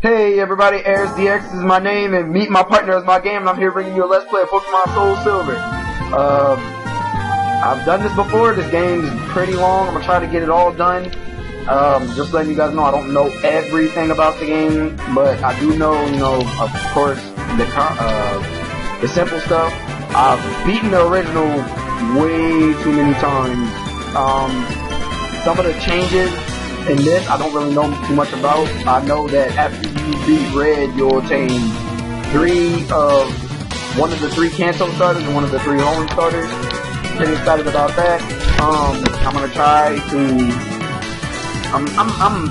Hey everybody, AiresDX is my name, and meet my partner as my game, and I'm here bringing you a Let's Play of Pokemon Soulsilver. I've done this before. This game is pretty long. I'm going to try to get it all done. Just letting you guys know, I don't know everything about the game, but I do know, of course, the simple stuff. I've beaten the original way too many times. Some of the changes in this, I don't really know too much about. I know that after you beat Red, you'll obtain one of the three Kanto starters and one of the three Home starters. Pretty excited about that. I'm gonna try to.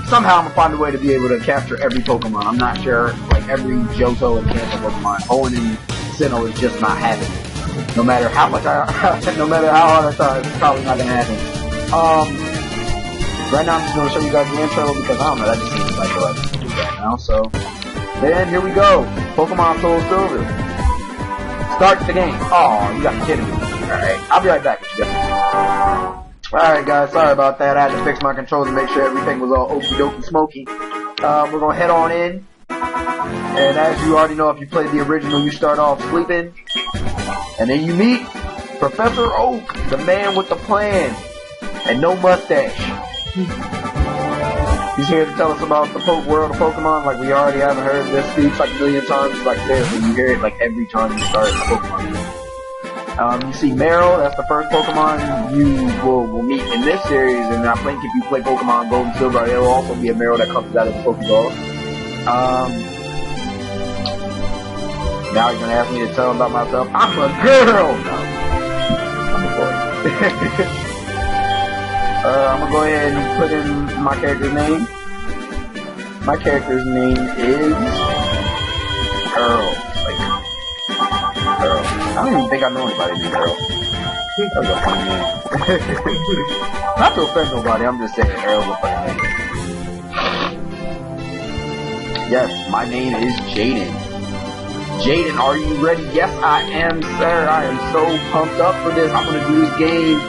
Somehow I'm gonna find a way to be able to capture every Pokemon. I'm not sure, like every Johto and Kanto Pokemon. Hoenn and Sinnoh is just not happening. No matter how much no matter how hard I try, it's probably not gonna happen. Right now I'm just going to show you guys the intro because I don't know, that just seems like the right thing to do right now. So, then here we go. Pokemon Soulsilver. Start the game. Oh, you got me kidding me. Alright, I'll be right back with you guys. Alright guys, sorry about that. I had to fix my controls and make sure everything was all okie dokie smoky. We're going to head on in. And as you already know, if you played the original, you start off sleeping. And then you meet Professor Oak, the man with the plan. And no mustache. He's here to tell us about the world of Pokemon. Like, we already haven't heard this speech like a million times. It's like this, and you hear it like every time you start a Pokemon game. You see Meryl, that's the first Pokemon you will meet in this series, and I think if you play Pokemon Gold and Silver, there will also be a Meryl that comes out of the Pokeball. Now you're gonna ask me to tell him about myself. I'm a girl! No. I'm a boy. I'm gonna go ahead and put in my character's name. My character's name is Earl. Like, Earl. I don't even think I know anybody named Earl. That's a funny name. Not to offend nobody, I'm just saying Earl's a funny name. Yes, my name is Jayden. Jayden, are you ready? Yes, I am, sir. I am so pumped up for this. I'm gonna do this game.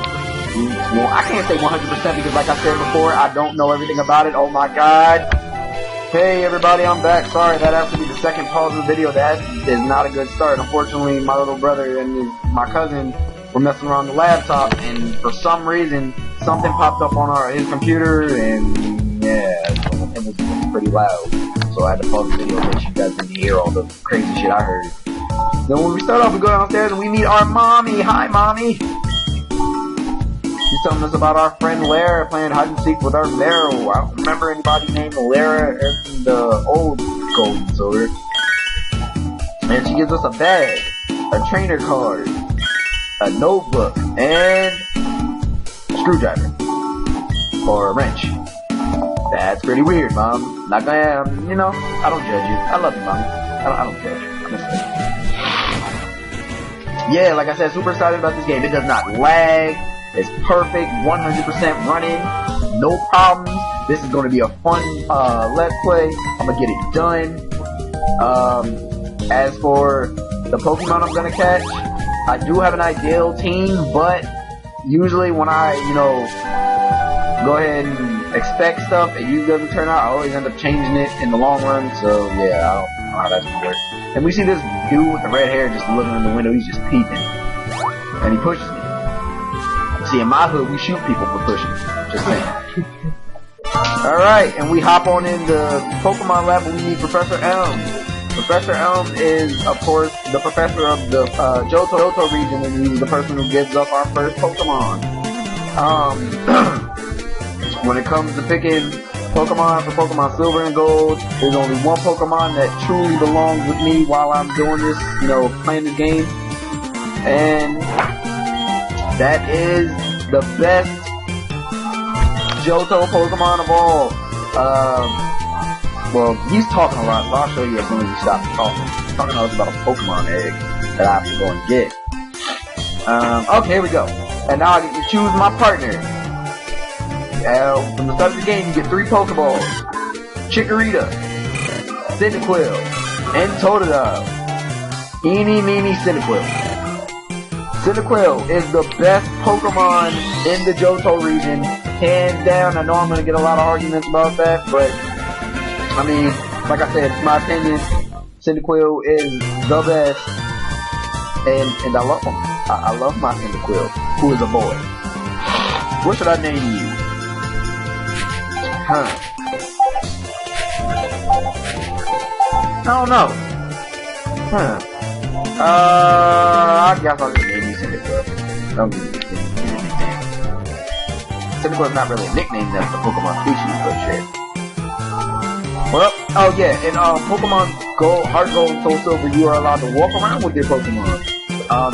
Well, I can't say 100% because, like I said before, I don't know everything about it. Oh my god. Hey everybody, I'm back. Sorry, that has to be the second pause of the video. That is not a good start. Unfortunately, my little brother and my cousin were messing around the laptop, and for some reason, something popped up on his computer, and yeah, it was pretty loud. So I had to pause the video so you guys didn't hear all the crazy shit I heard. Then when we start off, we go downstairs and we meet our mommy. Hi, mommy. She's telling us about our friend Lara playing hide and seek with our Meryl. I don't remember anybody named Lara in the old Gold and Silver. And she gives us a bag, a trainer card, a notebook, and a screwdriver. Or a wrench. That's pretty weird, Mom. Not gonna, I don't judge you. I love you, Mommy. I don't judge you. I'm just saying. Yeah, like I said, super excited about this game. It does not lag. It's perfect, 100% running, no problems. This is going to be a fun Let's Play. I'm going to get it done. As for the Pokemon I'm going to catch, I do have an ideal team, but usually when I, go ahead and expect stuff, it usually doesn't turn out. I always end up changing it in the long run, so yeah, I don't know how that's going to work. And we see this dude with the red hair just looking in the window. He's just peeping. And he pushes me. See, in my hood, we shoot people for pushing. Just saying. Alright, and we hop on in the Pokemon lab and we meet Professor Elm. Professor Elm is, of course, the professor of the Johto region, and he's the person who gives up our first Pokemon. When it comes to picking Pokemon for Pokemon Silver and Gold, there's only one Pokemon that truly belongs with me while I'm doing this, playing this game. And that is the best Johto Pokemon of all. Well, he's talking a lot, so I'll show you as soon as he stops talking. He's talking to us about a Pokemon egg that I have to go and get. Okay, here we go. And now I get to choose my partner. From the start of the game, you get 3 Pokeballs. Chikorita, Cyndaquil, and Totodile. Eeny, meeny, Cyndaquil. Cyndaquil is the best Pokemon in the Johto region, hands down. I know I'm going to get a lot of arguments about that, but, I mean, like I said, my opinion, Cyndaquil is the best, and I love him. I love my Cyndaquil, who is a boy. What should I name you? Huh? I don't know. Huh? I guess I'll just name you Cyndaquil. Don't give me a nickname. Cyndaquil is not really a nickname, that's the Pokemon species, but shit. Well, oh yeah, in Pokemon Gold, Heart Gold, and Soul Silver, you are allowed to walk around with your Pokemon.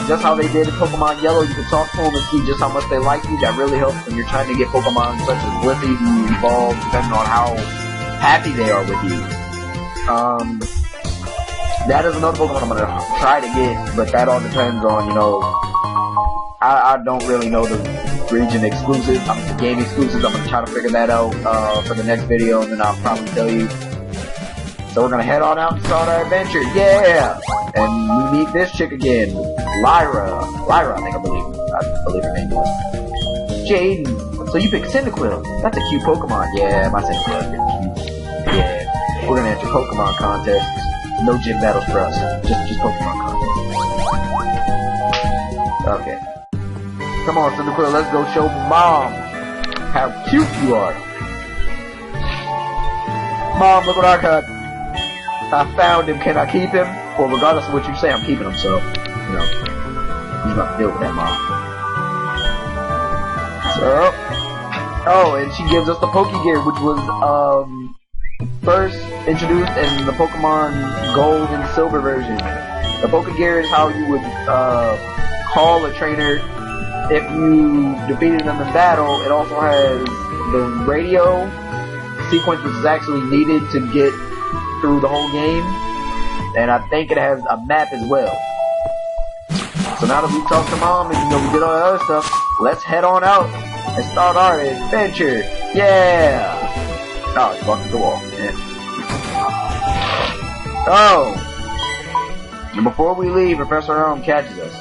Just how they did in Pokemon Yellow, you can talk to them and see just how much they like you. That really helps when you're trying to get Pokemon such as Blissey to evolve, depending on how happy they are with you. That is another Pokemon I'm gonna try to get, but that all depends on, you know, I don't really know the region exclusive, the game exclusives. I'm gonna try to figure that out for the next video, and then I'll probably tell you. So we're gonna head on out and start our adventure, yeah! And we meet this chick again, Lyra, I believe her name was. Jayden, so you picked Cyndaquil. That's a cute Pokemon. Yeah, my Cyndaquil is pretty cute. Yeah, we're gonna enter Pokemon contests. No gym battles for us, just Pokemon contests. Okay. Come on, Cyndaquil, let's go show Mom how cute you are. Mom, look what I got. I found him. Can I keep him? Well, regardless of what you say, I'm keeping him, so, you know, you have to deal with that, Mom. So, oh, and she gives us the Pokegear, which was, first introduced in the Pokemon Gold and Silver version. The Pokegear is how you would, call a trainer if you defeated them in battle. It also has the radio sequence, which is actually needed to get through the whole game, and I think it has a map as well. So now that we've talked to Mom and, you know, we did all the other stuff, let's head on out and start our adventure. Yeah! Oh, it's bumped the wall. Yeah. Oh! And before we leave, Professor Elm catches us.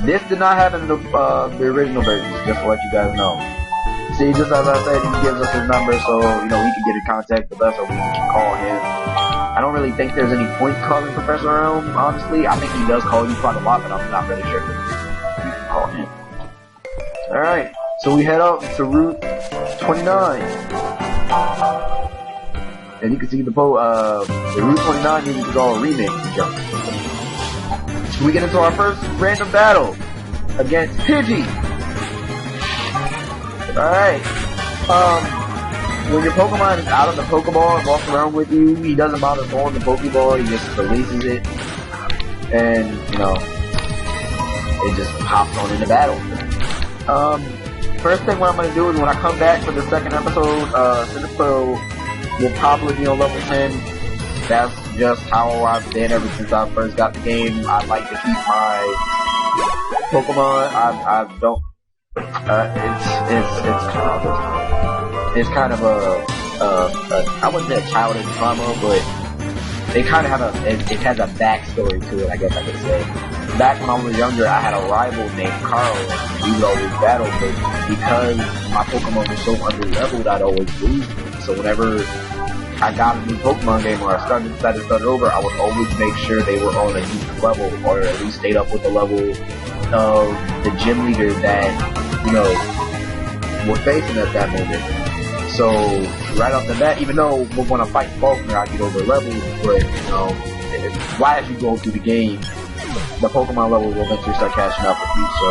This did not happen in the original versions, just to let you guys know. See, just as I said, he gives us his number so, you know, we can get in contact with us or we can call him. I don't really think there's any point calling Professor Elm, honestly. I think he does call you quite a lot, but I'm not really sure if you can call him. Alright, so we head out to Route 29. And you can see the Route 29 uses all remix jumps. We get into our first random battle against Pidgey. Alright. When your Pokemon is out of the Pokeball and walks around with you, he doesn't bother throwing the Pokeball, he just releases it. And, you know, it just pops on into battle. First thing what I'm going to do is when I come back for the second episode, Cyndaquil will probably be on level 10. That's just how I've been ever since I first got the game. I like to keep my Pokemon. I don't. It's kind of I wouldn't say a childish trauma, but it kind of it has a backstory to it, I guess I could say. Back when I was younger, I had a rival named Carl, and we would always battle, but because my Pokemon was so under-leveled, I'd always lose them. So whenever I got a new Pokemon game or I decided to start over, I would always make sure they were on a decent level, or at least stayed up with the level of the gym leader that, you know, we're facing at that moment. So, right off the bat, even though we're going to fight Faulkner, I get over levels, but, you know, as you go through the game, the Pokemon level will eventually start catching up with you. So,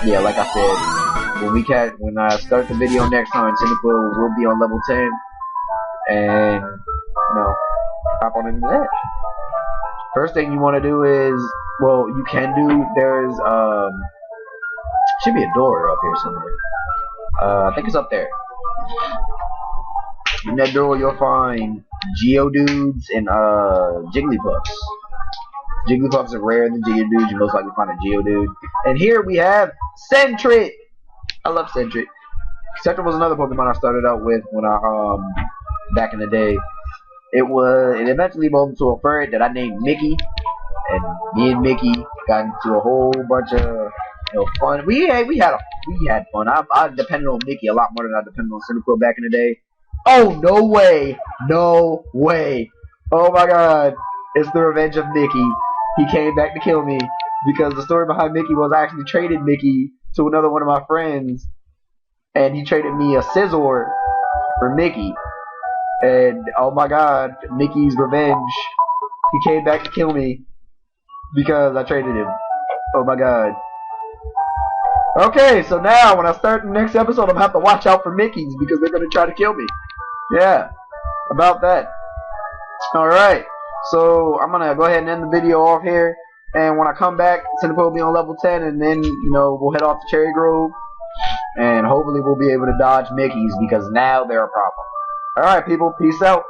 yeah, like I said, when I start the video next time, Cyndaquil will be on level 10, and, you know, hop on into that. First thing you want to do is, well, you can do, there's, should be a door up here somewhere. I think it's up there. In that door you'll find Geodudes and Jigglypuffs. Jigglypuffs are rarer than Geodudes. You most likely find a Geodude. And here we have Sentret. I love Sentret. Sentret was another Pokemon I started out with when I back in the day. It eventually evolved into a furry that I named Mickey, and me and Mickey got into a whole bunch of, you know, fun. We had fun. I depended on Mickey a lot more than I depended on Cyndaquil back in the day. Oh, no way. No way. Oh my god. It's the revenge of Mickey. He came back to kill me. Because the story behind Mickey was I actually traded Mickey to another one of my friends. And he traded me a Scizor for Mickey. And oh my god, Mickey's revenge. He came back to kill me. Because I traded him. Oh my god. Okay, so now when I start the next episode, I'm gonna have to watch out for Mickeys because they're gonna try to kill me. Yeah, about that. Alright, so I'm gonna go ahead and end the video off here. And when I come back, Centipoint will be on level 10, and then, you know, we'll head off to Cherrygrove. And hopefully we'll be able to dodge Mickeys because now they're a problem. Alright, people, peace out.